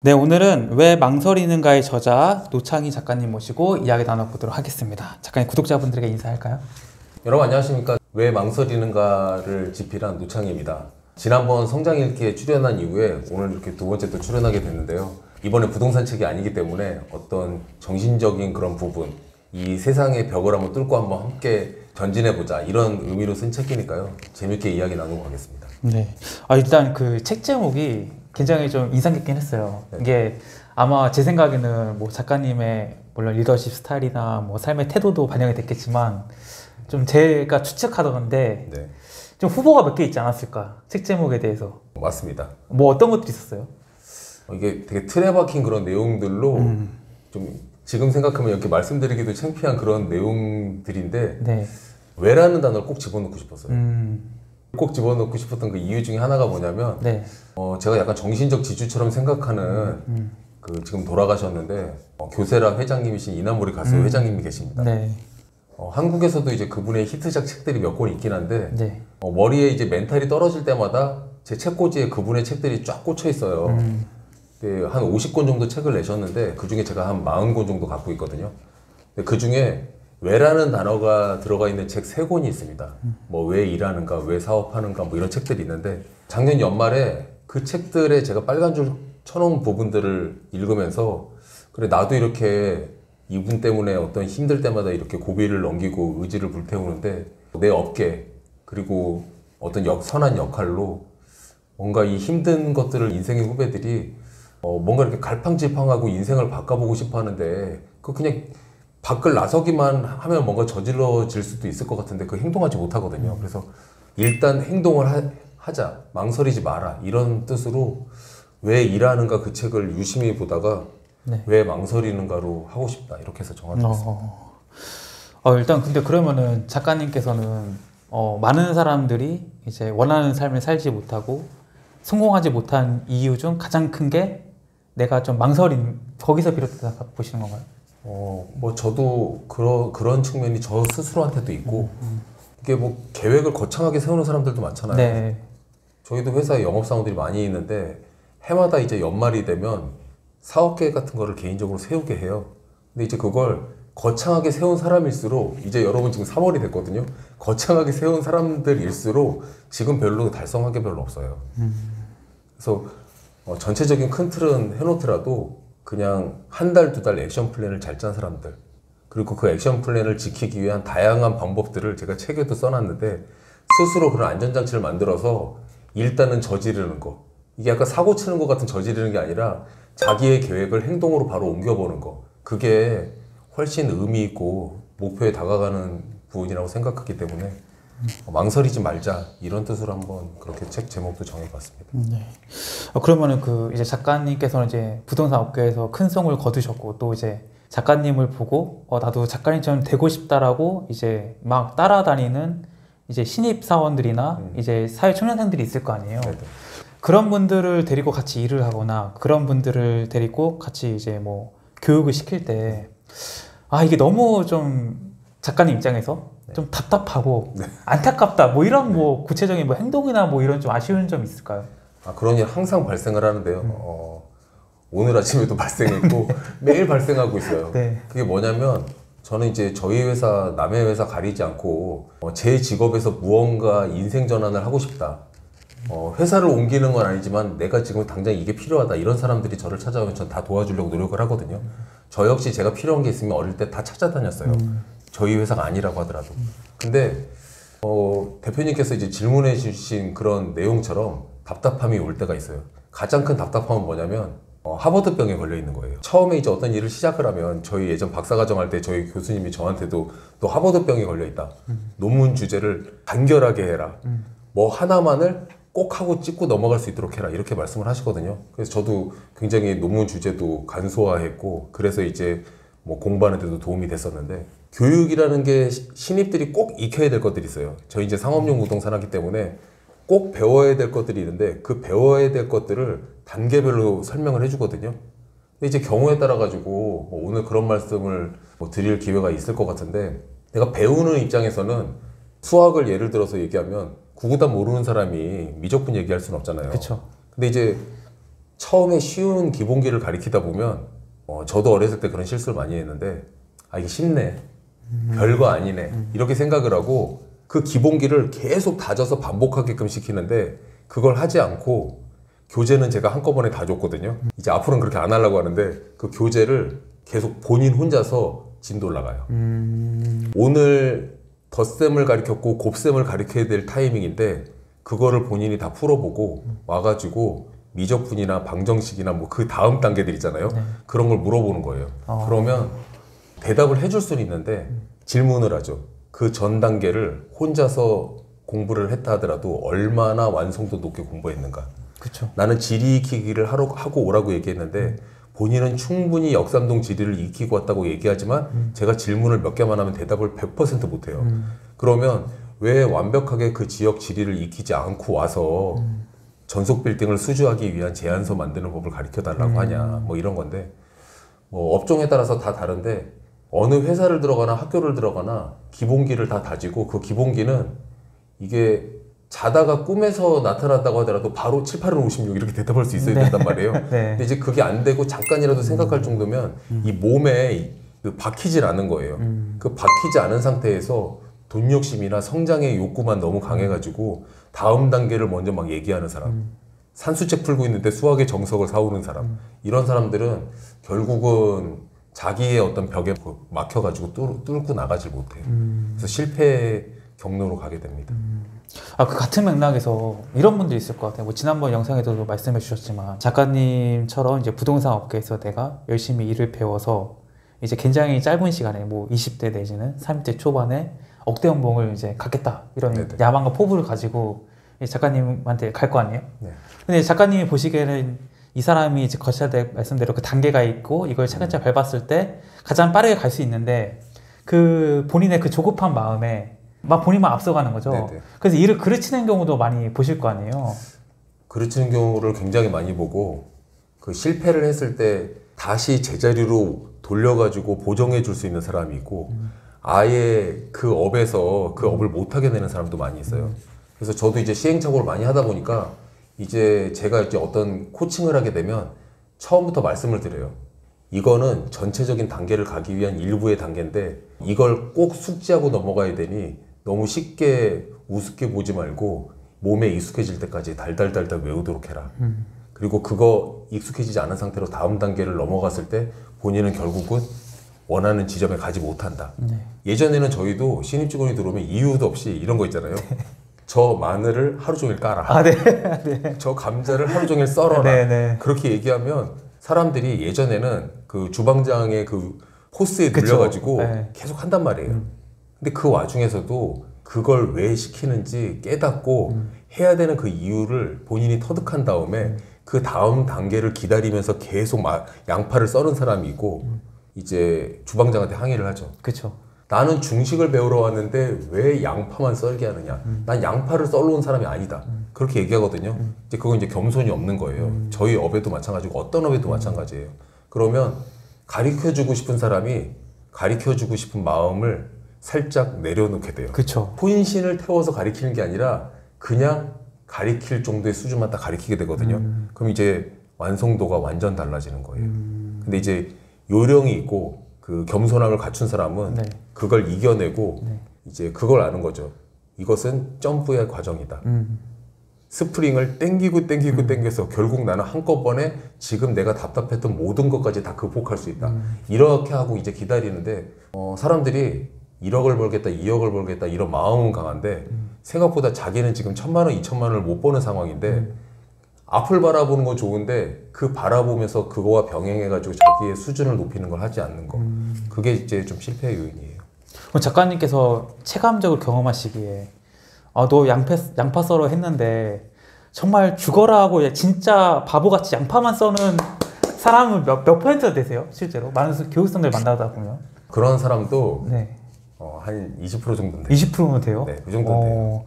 네, 오늘은 왜 망설이는가의 저자 노창희 작가님 모시고 이야기 나눠보도록 하겠습니다. 작가님, 구독자분들에게 인사할까요? 여러분 안녕하십니까. 왜 망설이는가를 집필한 노창희입니다. 지난번 성장일기에 출연한 이후에 오늘 이렇게 두 번째 또 출연하게 됐는데요. 이번에 부동산 책이 아니기 때문에 어떤 정신적인 그런 부분, 이 세상의 벽을 한번 뚫고 한번 함께 전진해보자, 이런 의미로 쓴 책이니까요. 재밌게 이야기 나누고 가겠습니다. 네. 일단 그 책 제목이 굉장히 좀 인상 깊긴 했어요. 네. 이게 아마 제 생각에는 뭐 작가님의 물론 리더십 스타일이나 뭐 삶의 태도도 반영이 됐겠지만 좀 제가 추측하던데 네, 좀 후보가 몇 개 있지 않았을까? 책 제목에 대해서. 맞습니다. 뭐 어떤 것들이 있었어요? 이게 되게 틀에 박힌 그런 내용들로 좀 지금 생각하면 이렇게 말씀드리기도 창피한 그런 내용들인데 네. 왜라는 단어를 꼭 집어넣고 싶었어요. 꼭 집어넣고 싶었던 그 이유 중에 하나가 뭐냐면 네. 제가 약간 정신적 지주처럼 생각하는 그 지금 돌아가셨는데 교세라 회장님이신 이나모리 가수 회장님이 계십니다. 네. 한국에서도 이제 그분의 히트작 책들이 몇 권 있긴 한데 네. 머리에 이제 멘탈이 떨어질 때마다 제 책꽂이에 그분의 책들이 쫙 꽂혀 있어요. 네, 한 50권 정도 책을 내셨는데 그 중에 제가 한 40권 정도 갖고 있거든요. 그 중에 왜라는 단어가 들어가 있는 책 3권이 있습니다. 뭐 왜 일하는가, 왜 사업하는가, 뭐 이런 책들이 있는데 작년 연말에 그 책들에 제가 빨간 줄 쳐놓은 부분들을 읽으면서 그래, 나도 이렇게 이분 때문에 어떤 힘들 때마다 이렇게 고비를 넘기고 의지를 불태우는데 내 업계 그리고 어떤 선한 역할로 뭔가 이 힘든 것들을 인생의 후배들이 뭔가 이렇게 갈팡질팡하고 인생을 바꿔보고 싶어 하는데 그 그냥 밖을 나서기만 하면 뭔가 저질러질 수도 있을 것 같은데 그 행동하지 못하거든요. 그래서 일단 행동을 하자, 망설이지 마라, 이런 뜻으로 왜 일하는가 그 책을 유심히 보다가 네. 왜 망설이는가로 하고 싶다, 이렇게 해서 정하게 됐습니다. 일단 근데 그러면은 작가님께서는 많은 사람들이 이제 원하는 삶을 살지 못하고 성공하지 못한 이유 중 가장 큰 게 내가 좀 망설인 거기서 비롯해서 보시는 건가요? 뭐 저도 그런 측면이 저 스스로한테도 있고 이게 뭐 계획을 거창하게 세우는 사람들도 많잖아요. 네. 저희도 회사에 영업사원들이 많이 있는데 해마다 이제 연말이 되면 사업 계획 같은 거를 개인적으로 세우게 해요. 근데 이제 그걸 거창하게 세운 사람일수록 이제 여러분 지금 3월이 됐거든요. 거창하게 세운 사람들일수록 지금 별로 달성한 게 별로 없어요. 그래서 전체적인 큰 틀은 해놓더라도 그냥 한 달, 2달 액션 플랜을 잘 짠 사람들, 그리고 그 액션 플랜을 지키기 위한 다양한 방법들을 제가 책에도 써놨는데 스스로 그런 안전장치를 만들어서 일단은 저지르는 거, 이게 약간 사고 치는 것 같은 저지르는 게 아니라 자기의 계획을 행동으로 바로 옮겨보는 거, 그게 훨씬 의미 있고 목표에 다가가는 부분이라고 생각하기 때문에 망설이지 말자, 이런 뜻으로 한번 그렇게 책 제목도 정해봤습니다. 네. 그러면은 그 이제 작가님께서는 이제 부동산 업계에서 큰 성을 거두셨고 또 이제 작가님을 보고 나도 작가님처럼 되고 싶다라고 이제 막 따라다니는 이제 신입 사원들이나 이제 사회 초년생들이 있을 거 아니에요. 네네. 그런 분들을 데리고 같이 일을 하거나 그런 분들을 데리고 같이 이제 뭐 교육을 시킬 때 이게 너무 좀 작가님 입장에서 좀 답답하고 안타깝다 뭐 이런 뭐 구체적인 뭐 행동이나 뭐 이런 좀 아쉬운 점 있을까요? 그런 일 항상 발생을 하는데요. 오늘 아침에도 발생했고 매일 발생하고 있어요. 네. 그게 뭐냐면 저는 이제 저희 회사 남의 회사 가리지 않고 제 직업에서 무언가 인생 전환을 하고 싶다, 회사를 옮기는 건 아니지만 내가 지금 당장 이게 필요하다, 이런 사람들이 저를 찾아오면 전 다 도와주려고 노력을 하거든요. 저 역시 제가 필요한 게 있으면 어릴 때 다 찾아다녔어요. 저희 회사가 아니라고 하더라도. 근데 대표님께서 이제 질문해 주신 그런 내용처럼 답답함이 올 때가 있어요. 가장 큰 답답함은 뭐냐면 하버드병에 걸려 있는 거예요. 처음에 이제 어떤 일을 시작을 하면 저희 예전 박사과정 할 때 저희 교수님이 저한테도 너 하버드병에 걸려 있다, 논문 주제를 간결하게 해라, 뭐 하나만을 꼭 하고 찍고 넘어갈 수 있도록 해라, 이렇게 말씀을 하시거든요. 그래서 저도 굉장히 논문 주제도 간소화했고 그래서 이제 뭐 공부하는 데도 도움이 됐었는데, 교육이라는 게 신입들이 꼭 익혀야 될 것들이 있어요. 저희 이제 상업용 부동산 하기 때문에 꼭 배워야 될 것들이 있는데 그 배워야 될 것들을 단계별로 설명을 해주거든요. 근데 이제 경우에 따라 가지고 뭐 오늘 그런 말씀을 뭐 드릴 기회가 있을 것 같은데, 내가 배우는 입장에서는 수학을 예를 들어서 얘기하면 구구단 모르는 사람이 미적분 얘기할 수는 없잖아요. 그렇죠. 근데 이제 처음에 쉬운 기본기를 가리키다 보면 저도 어렸을 때 그런 실수를 많이 했는데 이게 쉽네, 별거 아니네 이렇게 생각을 하고 그 기본기를 계속 다져서 반복하게끔 시키는데 그걸 하지 않고 교재는 제가 한꺼번에 다 줬거든요. 이제 앞으로는 그렇게 안 하려고 하는데 그 교재를 계속 본인 혼자서 진도 올라가요. 오늘 덧셈을 가르쳤고 곱셈을 가르쳐야 될 타이밍인데 그거를 본인이 다 풀어보고 와가지고 미적분이나 방정식이나 뭐 그 다음 단계들 있잖아요. 네. 그런 걸 물어보는 거예요. 그러면 대답을 해줄 수는 있는데 질문을 하죠. 그 전 단계를 혼자서 공부를 했다 하더라도 얼마나 완성도 높게 공부했는가. 그쵸. 나는 지리 익히기를 하고 오라고 얘기했는데 본인은 충분히 역삼동 지리를 익히고 왔다고 얘기하지만 제가 질문을 몇 개만 하면 대답을 100% 못해요. 그러면 왜 완벽하게 그 지역 지리를 익히지 않고 와서 전속 빌딩을 수주하기 위한 제안서 만드는 법을 가르쳐 달라고 하냐, 뭐 이런 건데, 뭐 업종에 따라서 다 다른데 어느 회사를 들어가나 학교를 들어가나 기본기를 다 다지고 그 기본기는 이게 자다가 꿈에서 나타났다고 하더라도 바로 7, 8은 56 이렇게 대답할 수 있어야 된단 말이에요. 네. 근데 이제 그게 안 되고 잠깐이라도 생각할 정도면 이 몸에 박히질 않은 거예요. 그 박히지 않은 상태에서 돈 욕심이나 성장의 욕구만 너무 강해가지고 다음 단계를 먼저 막 얘기하는 사람, 산수책 풀고 있는데 수학의 정석을 사오는 사람, 이런 사람들은 결국은 자기의 어떤 벽에 막혀가지고 뚫고 나가질 못해요. 그래서 실패의 경로로 가게 됩니다. 그 같은 맥락에서 이런 분들이 있을 것 같아요. 뭐 지난번 영상에서도 말씀해 주셨지만 작가님처럼 이제 부동산 업계에서 내가 열심히 일을 배워서 이제 굉장히 짧은 시간에 뭐 20대 내지는 30대 초반에 억대 연봉을 이제 갖겠다 이런 네네. 야망과 포부를 가지고 작가님한테 갈 거 아니에요? 네. 근데 작가님이 보시기에는 이 사람이 이제 거쳐야 될 말씀대로 그 단계가 있고 이걸 차근차근 밟았을 때 가장 빠르게 갈 수 있는데 그 본인의 그 조급한 마음에 막 본인만 앞서가는 거죠. 네네. 그래서 일을 그르치는 경우도 많이 보실 거 아니에요. 그르치는 경우를 굉장히 많이 보고 그 실패를 했을 때 다시 제자리로 돌려가지고 보정해 줄 수 있는 사람이 있고 아예 그 업에서 그 업을 못하게 되는 사람도 많이 있어요. 그래서 저도 이제 시행착오를 많이 하다 보니까 이제 제가 이제 어떤 코칭을 하게 되면 처음부터 말씀을 드려요. 이거는 전체적인 단계를 가기 위한 일부의 단계인데 이걸 꼭 숙지하고 넘어가야 되니 너무 쉽게 우습게 보지 말고 몸에 익숙해질 때까지 달달달달 외우도록 해라. 그리고 그거 익숙해지지 않은 상태로 다음 단계를 넘어갔을 때 본인은 결국은 원하는 지점에 가지 못한다. 예전에는 저희도 신입 직원이 들어오면 이유도 없이 이런 거 있잖아요. 저 마늘을 하루 종일 깔아. 네. 저 감자를 하루 종일 썰어라. 네. 그렇게 얘기하면 사람들이 예전에는 그 주방장의 그 포스에 그쵸. 눌려가지고 네. 계속 한단 말이에요. 근데 그 와중에서도 그걸 왜 시키는지 깨닫고 해야 되는 그 이유를 본인이 터득한 다음에 그 다음 단계를 기다리면서 계속 양파를 썰은 사람이 있고 이제 주방장한테 항의를 하죠. 그렇죠. 나는 중식을 배우러 왔는데 왜 양파만 썰게 하느냐. 난 양파를 썰러 온 사람이 아니다. 그렇게 얘기하거든요. 이제 그건 이제 겸손이 없는 거예요. 저희 업에도 마찬가지고 어떤 업에도 마찬가지예요. 그러면 가르쳐주고 싶은 사람이 가르쳐주고 싶은 마음을 살짝 내려놓게 돼요. 그렇죠. 혼신을 태워서 가르치는 게 아니라 그냥 가르칠 정도의 수준만 딱 가르치게 되거든요. 그럼 이제 완성도가 완전 달라지는 거예요. 근데 이제 요령이 있고 그 겸손함을 갖춘 사람은 네. 그걸 이겨내고 네. 이제 그걸 아는 거죠. 이것은 점프의 과정이다. 스프링을 땡기고 땡겨서 결국 나는 한꺼번에 지금 내가 답답했던 모든 것까지 다 극복할 수 있다. 이렇게 하고 이제 기다리는데 사람들이 1억을 벌겠다, 2억을 벌겠다 이런 마음은 강한데 생각보다 자기는 지금 1,000만 원, 2,000만 원을 못 버는 상황인데 앞을 바라보는 건 좋은데 그 바라보면서 그거와 병행해가지고 자기의 수준을 높이는 걸 하지 않는 거. 그게 이제 좀 실패의 요인이에요. 그럼 작가님께서 체감적으로 경험하시기에 너 양파 썰어 했는데 정말 죽어라 하고 진짜 바보같이 양파만 써는 사람은 몇 퍼센트 되세요? 실제로? 많은 교육생들 만나다 보면 그런 사람도 네. 한 20% 정도는 돼요. 20%면 돼요? 네, 그 정도는 돼요.